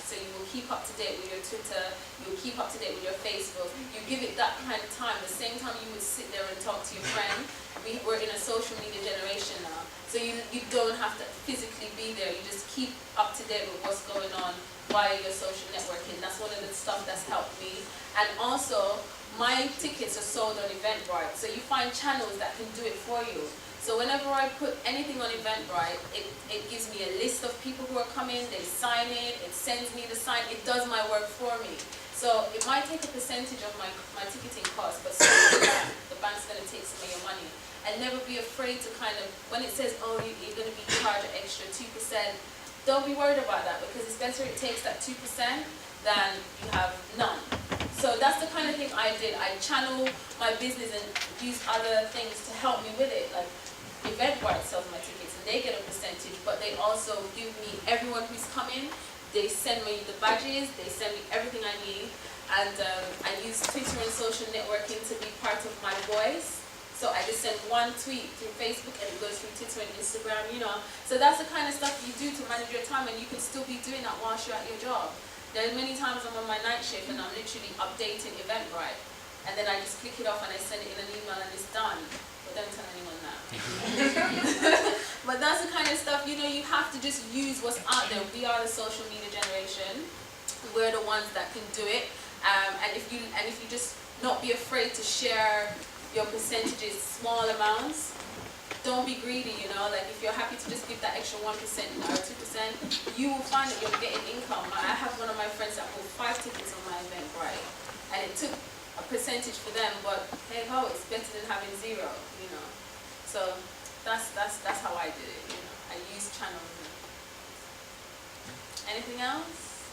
So you will keep up to date with your Twitter, you will keep up to date with your Facebook. You give it that kind of time, the same time you would sit there and talk to your friend. We're in a social media generation now, so you don't have to physically be there. You just keep up to date with what's going on via your social networking. That's one of the stuff that's helped me. And also, my tickets are sold on Eventbrite, so you find channels that can do it for you. So whenever I put anything on Eventbrite, it gives me a list of people who are coming, they sign it sends me the sign, it does my work for me. So it might take a percentage of my ticketing cost, but so the bank's going to take some of your money. And never be afraid to kind of, when it says, oh, you're going to be charged an extra 2%, don't be worried about that, because it's better it takes that 2% than you have none. So that's the kind of thing I did. I channel my business and use other things to help me with it. Like Eventbrite sells my tickets and they get a percentage, but they also give me everyone who's coming. They send me the badges, they send me everything I need, and I use Twitter and social networking to be part of my voice. So I just send one tweet through Facebook and it goes through Twitter and Instagram, you know. So that's the kind of stuff you do to manage your time, and you can still be doing that whilst you're at your job. There's many times I'm on my night shift and I'm literally updating Eventbrite, and then I just click it off and I send it in an email and it's done. But don't tell anyone that. But that's the kind of stuff, you know, you have to just use what's out there. We are the social media generation. We're the ones that can do it. And if you just not be afraid to share your percentages, small amounts. Don't be greedy, you know, like if you're happy to just give that extra 1% or 2%, you will find that you're getting income. I have one of my friends that bought 5 tickets on my Eventbrite, and it took a percentage for them, but hey ho, it's better than having 0, you know. So that's how I did it, you know. I use channels. Anything else?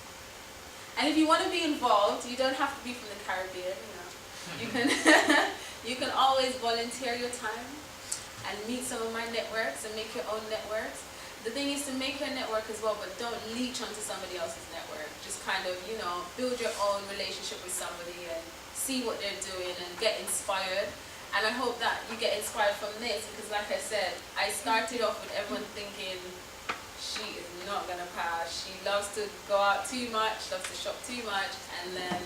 And if you want to be involved, you don't have to be from the Caribbean, you know. You can you can always volunteer your time and meet some of my networks and make your own networks. The thing is to make your network as well, but don't leech onto somebody else's network. Just kind of, you know, build your own relationship with somebody and see what they're doing and get inspired. And I hope that you get inspired from this, because like I said, I started off with everyone thinking, she is not gonna pass. She loves to go out too much, loves to shop too much, and then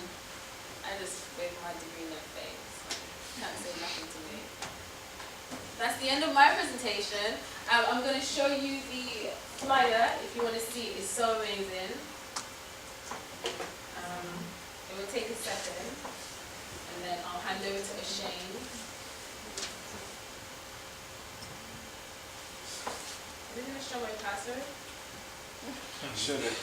I just wave my degree in their face. Can't say nothing to me. That's the end of my presentation. I'm going to show you the flyer if you want to see it. It's so amazing. It will take a second, and then I'll hand over to Ashane. Are you going to show my password? Should it?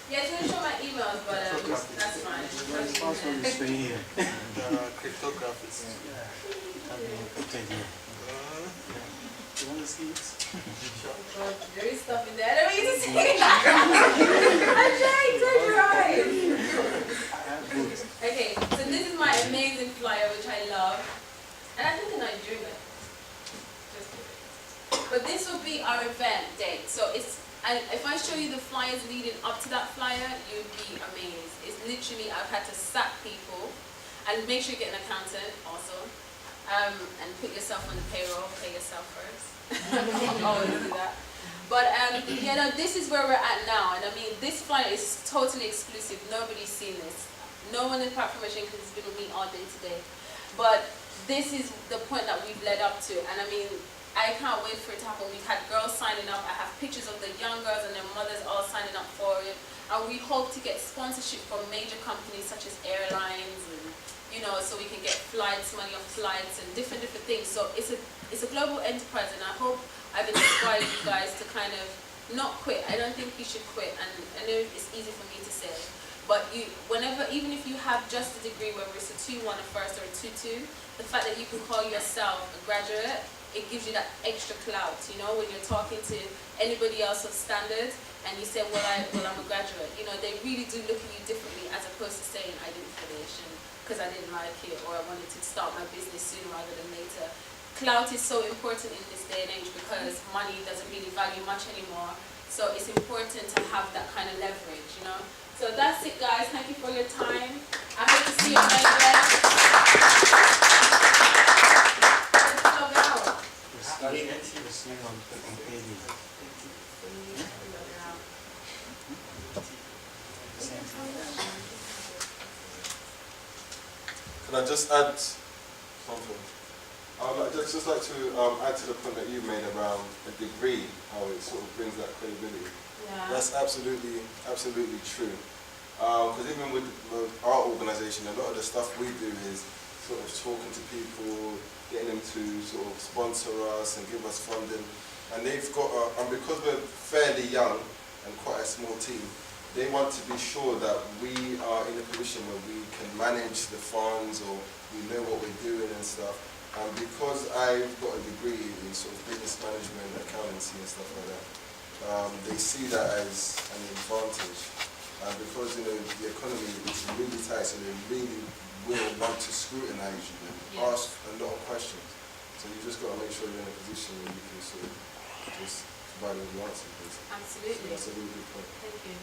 Yeah, it's going to show my emails, but that's fine. Cryptographers. You want to see it? Oh, there is stuff in there. I don't need to see it. Ajay, close your eyes. Okay, so this is my amazing flyer, which I love. And I think in Nigeria. Just kidding. But this will be our event date. So and if I show you the flyers leading up to that flyer, you'd be amazed. It's literally, I've had to sack people. And make sure you get an accountant also. And put yourself on the payroll, pay yourself first. Always do that. But you know, this is where we're at now. And I mean, this flyer is totally exclusive. Nobody's seen this. No one apart from Ashane, because it's been with me all day today. But this is the point that we've led up to. And I mean, I can't wait for it to happen. We've had girls signing up. I have pictures of the young girls and their mothers all signing up for it. And we hope to get sponsorship from major companies such as airlines, and you know, so we can get flights, money on flights, and different things. So it's a global enterprise, and I hope I've inspired you guys to kind of not quit. I don't think you should quit, and I know it's easy for me to say, but even if you have just a degree, whether it's a 2-1, a first, or a 2-2, the fact that you can call yourself a graduate, it gives you that extra clout, you know, when you're talking to anybody else of standard, and you say, well, I'm a graduate. You know, they really do look at you differently, as opposed to saying, I didn't finish, because I didn't like it, or I wanted to start my business sooner rather than later. Clout is so important in this day and age, because money doesn't really value much anymore. So it's important to have that kind of leverage, you know. So that's it, guys. Thank you for your time. I hope to see you on there. Can I just add something? I would just like to add to the point that you made around a degree, how it sort of brings that credibility. Yeah. That's absolutely true. Because even with our organisation, a lot of the stuff we do is sort of talking to people, getting them to sort of sponsor us and give us funding. And they've got, and because we're fairly young and quite a small team, they want to be sure that we are in a position where we can manage the funds or we know what we're doing and stuff. And because I've got a degree in sort of business management, accountancy and stuff like that, they see that as an advantage. And because the economy is really tight, so they really will want to scrutinise you and ask a lot of questions. So you just got to make sure you're in a position where you can sort of just provide all the answers. Basically. Absolutely. So that's a really good point. Thank you.